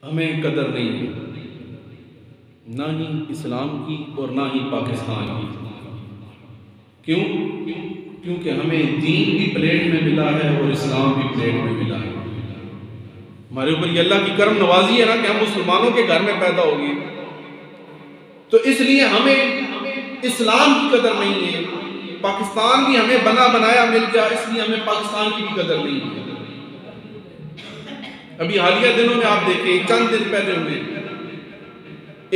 हमें कदर नहीं है, ना ही इस्लाम की और ना ही पाकिस्तान की। क्यों? क्योंकि हमें दीन भी प्लेट में मिला है और इस्लाम भी प्लेट में मिला है। हमारे ऊपर ये अल्लाह की करम नवाजी है ना कि हम मुसलमानों के घर में पैदा हो गए, तो इसलिए हमें इस्लाम की कदर नहीं है। पाकिस्तान भी हमें बना बनाया मिल गया, इसलिए हमें पाकिस्तान की भी कदर नहीं है। अभी हालिया दिनों में आप देखें, चंद दिन पहले हुए,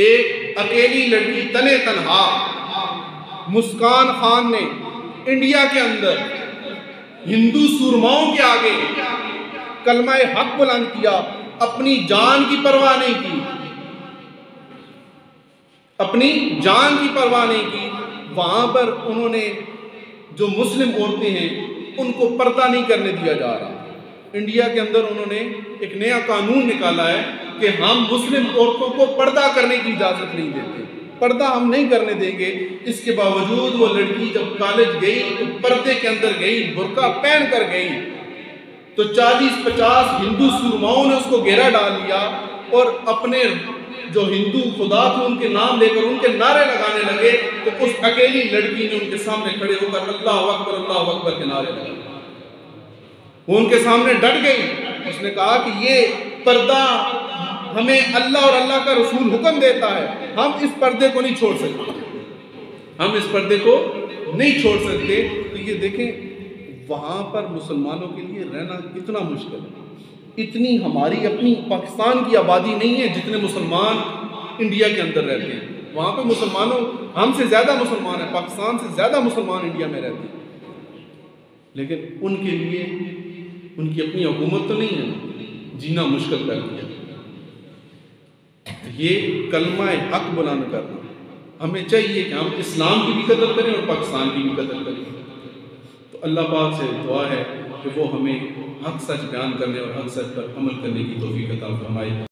एक अकेली लड़की तने तनहा मुस्कान खान ने इंडिया के अंदर हिंदू सुरमाओं के आगे कलमा हक बुलंद किया, अपनी जान की परवाह नहीं की, अपनी जान की परवाह नहीं की। वहां पर उन्होंने जो मुस्लिम औरतें हैं उनको पर्दा नहीं करने दिया जा रहा। इंडिया के अंदर उन्होंने एक नया कानून निकाला है कि हम मुस्लिम औरतों को पर्दा करने की इजाजत नहीं देते, पर्दा हम नहीं करने देंगे। इसके बावजूद वो लड़की जब कॉलेज गई तो पर्दे के अंदर गई, बुर्का पहन कर गई, तो 40-50 हिंदू सुरमाओं ने उसको घेरा डाल लिया और अपने जो हिंदू खुदा थे उनके नाम लेकर उनके नारे लगाने लगे। तो उस अकेली लड़की ने उनके सामने खड़े होकर अल्लाह अकबर के नारे लगाए। वो उनके सामने डट गई। उसने कहा कि ये पर्दा हमें अल्लाह और अल्लाह का रसूल हुक्म देता है, हम इस पर्दे को नहीं छोड़ सकते, हम इस पर्दे को नहीं छोड़ सकते। तो ये देखें, वहां पर मुसलमानों के लिए रहना कितना मुश्किल है। इतनी हमारी अपनी पाकिस्तान की आबादी नहीं है जितने मुसलमान इंडिया के अंदर रहते हैं। वहां पे मुसलमानों हमसे ज्यादा मुसलमान है, पाकिस्तान से ज्यादा मुसलमान इंडिया में रहते हैं, लेकिन उनके लिए उनकी अपनी हुकूमत तो नहीं है, जीना मुश्किल कर दिया। ये कलमा हक बुलंद करना, हमें चाहिए कि हम इस्लाम की भी कदर करें और पाकिस्तान की भी कदर करें। तो अल्लाह पाक से दुआ है कि वो हमें हक सच बयान करने और हक सच पर अमल करने की तौफीक अता फरमाए।